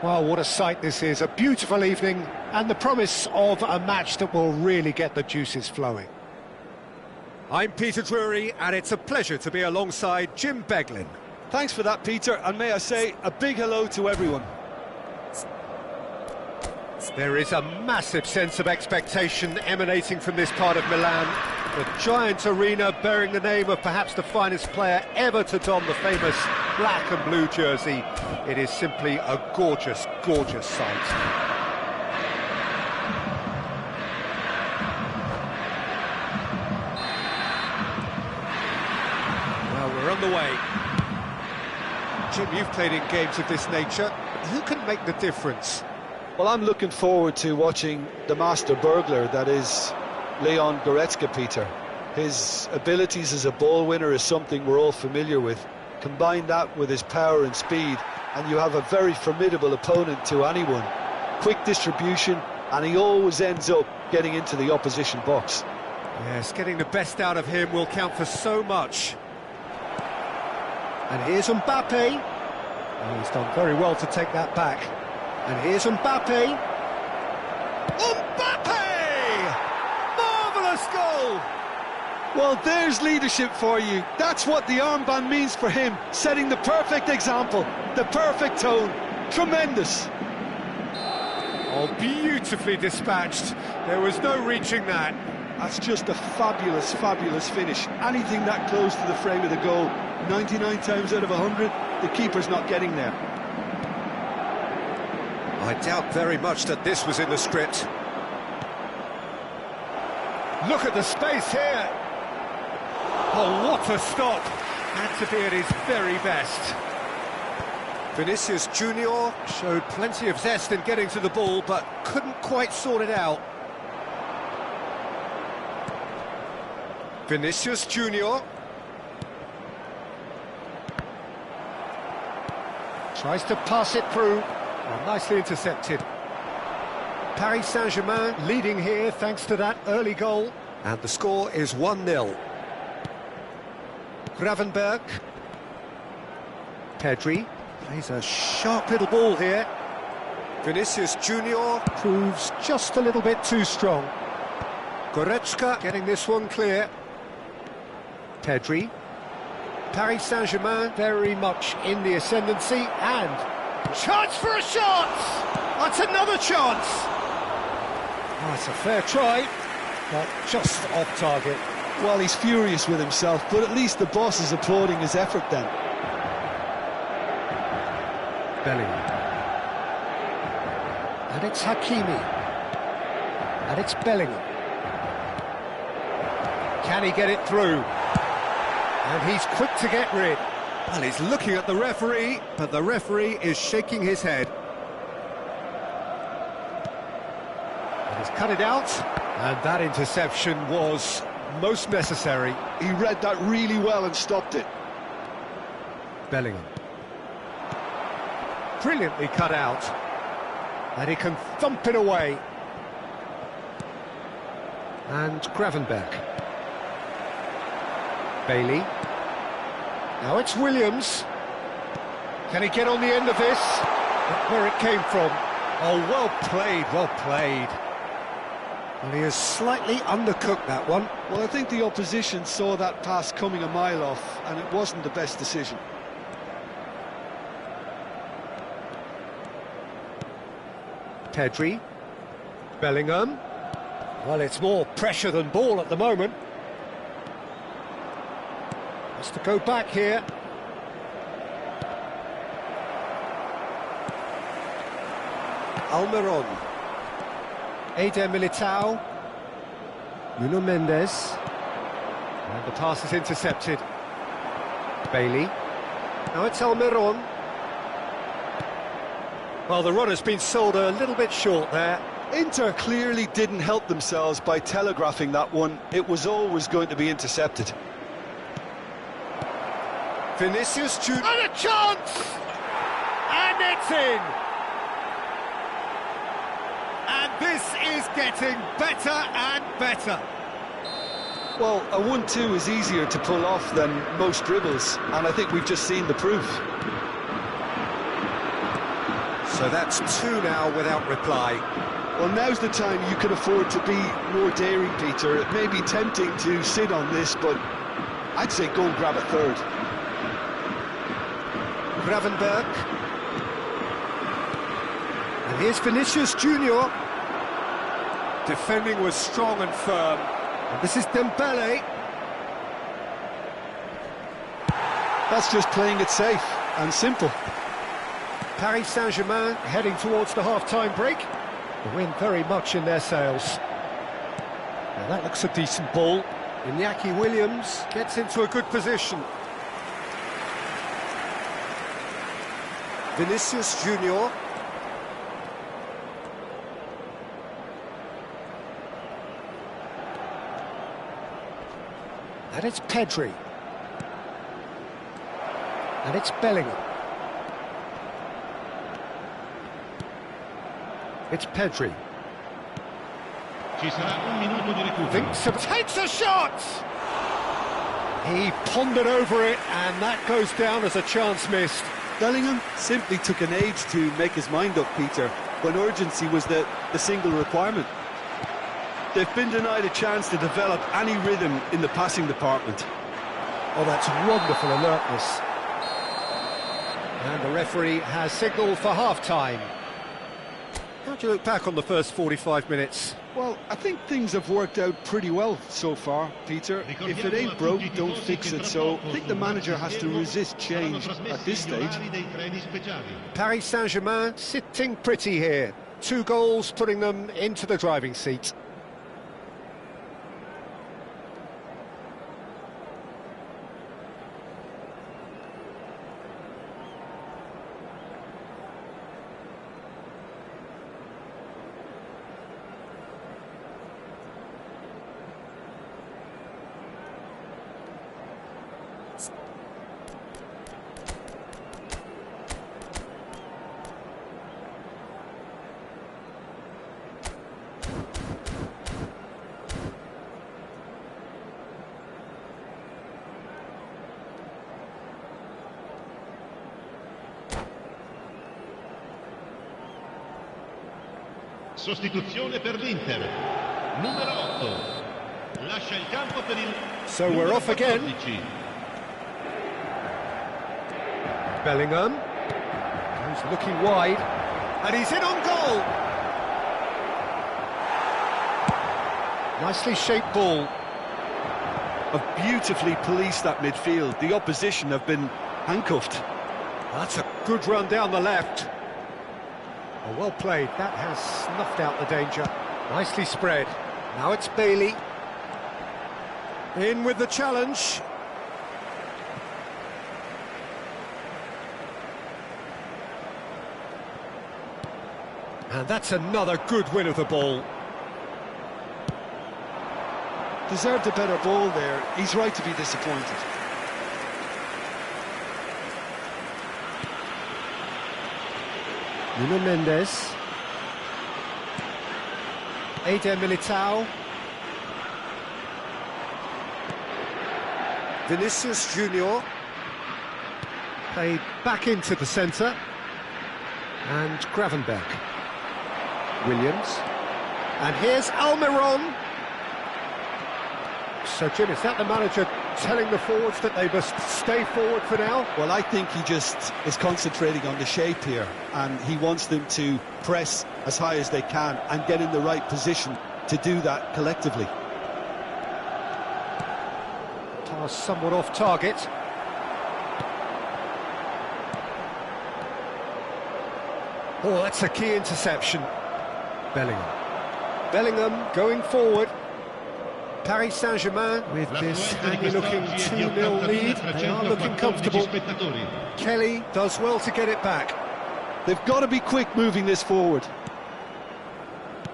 Well, what a sight this is, a beautiful evening and the promise of a match that will really get the juices flowing. I'm Peter Drury and it's a pleasure to be alongside Jim Beglin. Thanks for that, Peter, and may I say a big hello to everyone. There is a massive sense of expectation emanating from this part of Milan. The giant arena bearing the name of perhaps the finest player ever to don the famous black and blue jersey. It is simply a gorgeous, gorgeous sight. Well, we're on the way. Jim, you've played in games of this nature. Who can make the difference? Well, I'm looking forward to watching the master burglar that is Leon Goretzka, Peter. His abilities as a ball winner is something we're all familiar with. Combine that with his power and speed, and you have a very formidable opponent to anyone. Quick distribution, and he always ends up getting into the opposition box. Yes, getting the best out of him will count for so much. And here's Mbappe. Oh, he's done very well to take that back. And here's Mbappe. Mbappe! Marvellous goal! Well, there's leadership for you. That's what the armband means for him, setting the perfect example, the perfect tone. Tremendous. Oh, beautifully dispatched. There was no reaching that. That's just a fabulous, fabulous finish. Anything that close to the frame of the goal, 99 times out of 100, the keeper's not getting there. I doubt very much that this was in the script. Look at the space here. Oh, what a stop. Had to be at his very best. Vinicius Junior showed plenty of zest in getting to the ball, but couldn't quite sort it out. Vinicius Junior. Tries to pass it through. Oh, nicely intercepted. Paris Saint-Germain leading here thanks to that early goal. And the score is 1-0. Gravenberg. Pedri plays a sharp little ball here. Vinicius Junior Proves just a little bit too strong. Goretzka getting this one clear. Pedri. Paris Saint-Germain Very much in the ascendancy, and chance for a shot! That's another chance! oh, it's a fair try, but just off target. Well, he's furious with himself, but at least the boss is applauding his effort then. Bellingham. And it's Hakimi. And it's Bellingham. Can he get it through? And he's quick to get rid. Well, he's looking at the referee, but the referee is shaking his head. And he's cut it out, and that interception was most necessary. He read that really well and stopped it. Bellingham. Brilliantly cut out. And he can thump it away. And Gravenberch. Bailey. Now it's Williams. Can he get on the end of this? Look where it came from. Oh, well played, well played. Well, he has slightly undercooked that one. Well, I think the opposition saw that pass coming a mile off, and it wasn't the best decision. Pedri. Bellingham. Well, it's more pressure than ball at the moment. Has to go back here. Almiron. R10 Militao. Nuno Mendes. And the pass is intercepted. Bailey. Now it's Almiron. Well, the run has been sold a little bit short there. Inter clearly didn't help themselves by telegraphing that one. It was always going to be intercepted. Vinicius Junior. And a chance! And it's in! And this is getting better and better. Well, a 1-2 is easier to pull off than most dribbles, and I think we've just seen the proof. So that's 2 now without reply. Well, now's the time you can afford to be more daring, Peter. It may be tempting to sit on this, but I'd say go and grab a third. Gravenberch. And here's Vinicius Junior. Defending was strong and firm. And this is Dembele. That's just playing it safe and simple. Paris Saint-Germain heading towards the half-time break. The wind very much in their sails. Now that looks a decent ball. Iñaki Williams gets into a good position. Vinicius Junior. And it's Pedri. And it's Bellingham. It's Pedri. Thinks of, takes a shot! He pondered over it, and that goes down as a chance missed. Bellingham simply took an age to make his mind up, Peter, when urgency was the single requirement. They've been denied a chance to develop any rhythm in the passing department. Oh, that's wonderful alertness. And the referee has signalled for half-time. How do you look back on the first 45 minutes? Well, I think things have worked out pretty well so far, Peter. If it ain't broke, don't fix it, so I think the manager has to resist change at this stage. Paris Saint-Germain sitting pretty here. 2 goals putting them into the driving seat. Sostituzione per l'Inter. Numero 8. Lascia il campo per il So we're off again. 14. Bellingham. He's looking wide. And he's in on goal. Nicely shaped ball. Have beautifully policed that midfield. The opposition have been handcuffed. That's a good run down the left. Oh, well played. That has snuffed out the danger. Nicely spread. Now it's Bailey. In with the challenge. And that's another good win of the ball. Deserved a better ball there. He's right to be disappointed. Nuno Mendes. R10 Militao. Vinicius Junior. Played back into the centre. And Gravenberg. Williams. And here's Almiron. So, Jim, is that the manager telling the forwards that they must stay forward for now? Well, I think he just is concentrating on the shape here, and he wants them to press as high as they can and get in the right position to do that collectively. Pass somewhat off target. Oh, that's a key interception. Bellingham going forward. Paris Saint-Germain with this handy-looking 2-0 lead. They are looking comfortable. Kelly does well to get it back. They've got to be quick moving this forward.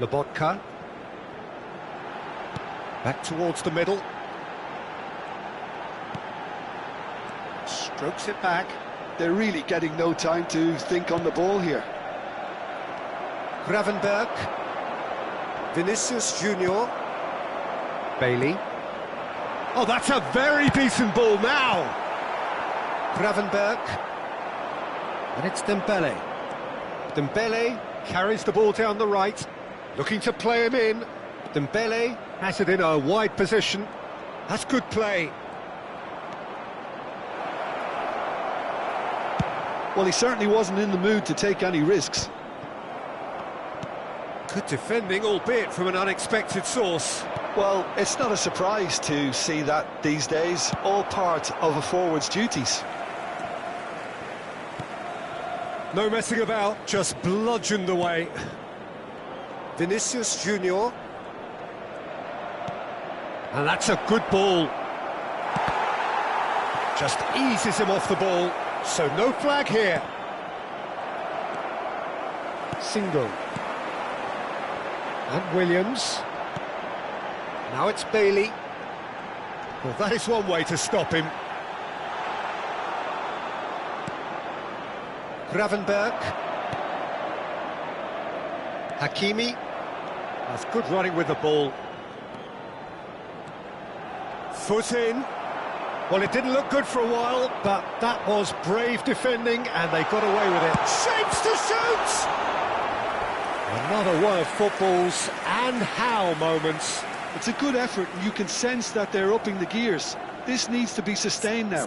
Lobotka. Back towards the middle. Strokes it back. They're really getting no time to think on the ball here. Gravenberg. Vinicius Junior. Bailey. Oh, that's a very decent ball now. Gravenberg. And it's Dembele. Dembele carries the ball down the right, looking to play him in. Dembele has it in a wide position. That's good play. Well, he certainly wasn't in the mood to take any risks. Good defending, albeit from an unexpected source. Well, it's not a surprise to see that these days, all part of a forward's duties. No messing about, just bludgeoned away. Vinicius Junior. And that's a good ball. Just eases him off the ball, so no flag here. Single. And Williams. Now it's Bailey. Well, that is one way to stop him. Gravenberg. Hakimi. That's good running with the ball. Foot in. Well, it didn't look good for a while, but that was brave defending, and they got away with it. Shapes to shoot! Another one of football's and how moments. It's a good effort, and you can sense that they're upping the gears. This needs to be sustained now.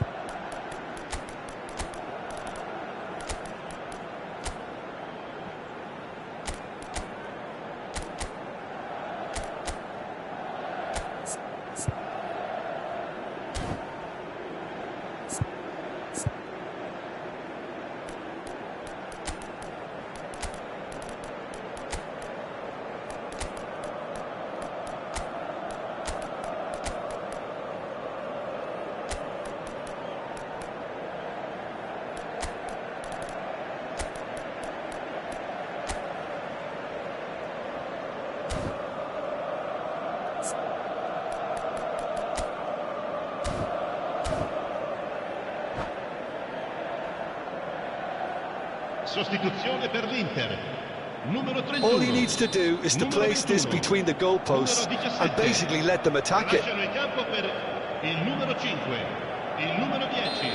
Sostituzione per l'Inter. Numero 31. All he needs to do is to place this between the goalposts and basically let them attack it. Lasciano il campo per il numero 5, il numero 10,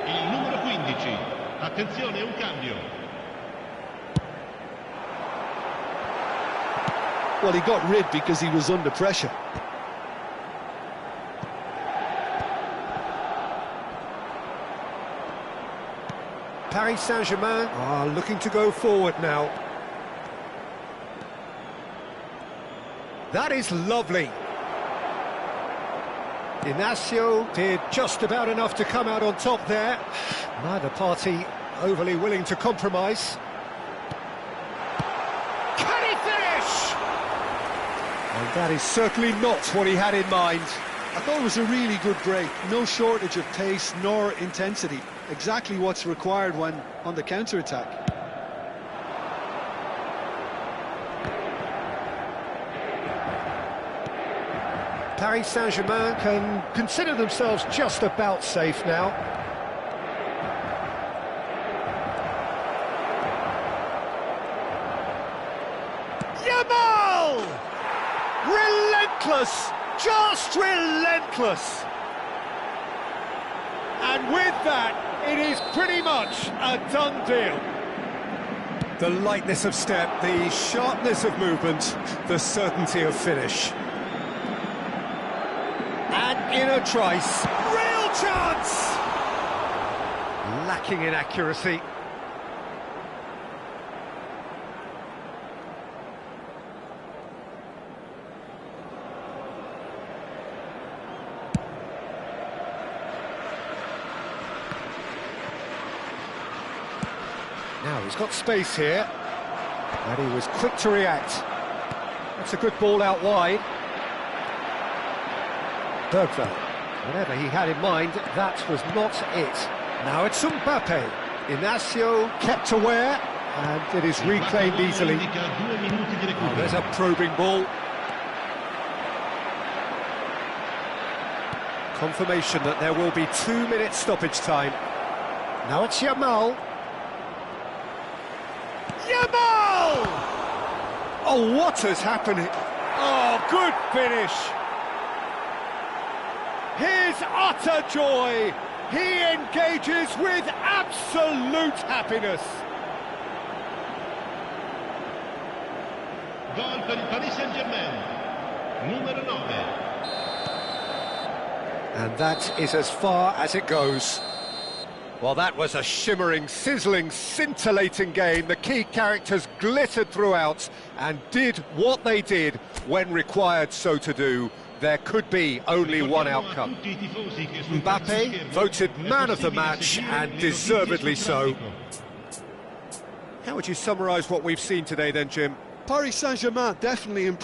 il numero 15. Attenzione, un cambio. Well, he got rid because he was under pressure. Paris Saint-Germain are looking to go forward now. That is lovely. Inacio did just about enough to come out on top there. Neither party overly willing to compromise. Can he finish? And that is certainly not what he had in mind. I thought it was a really good break. No shortage of pace nor intensity. Exactly what's required when on the counter-attack. Paris Saint-Germain can consider themselves just about safe now. Yamal! Relentless! Just relentless! And with that, it is pretty much a done deal. The lightness of step, the sharpness of movement, the certainty of finish. And in a trice, real chance! Lacking in accuracy. Now he's got space here, and he was quick to react. That's a good ball out wide. Bergvall, whatever he had in mind, that was not it. Now it's Mbappe. Inacio kept aware, and it is reclaimed easily. Oh, there's a probing ball. Confirmation that there will be 2 minutes stoppage time. Now it's Yamal. Yamal! Oh, what has happened? Oh, good finish. His utter joy. He engages with absolute happiness. Gol per il Paris Saint-Germain, numero 9. And that is as far as it goes. Well, that was a shimmering, sizzling, scintillating game. The key characters glittered throughout and did what they did when required so to do. There could be only one outcome. Mbappe voted man of the match, and deservedly so. How would you summarise what we've seen today then, Jim? Paris Saint-Germain definitely improved.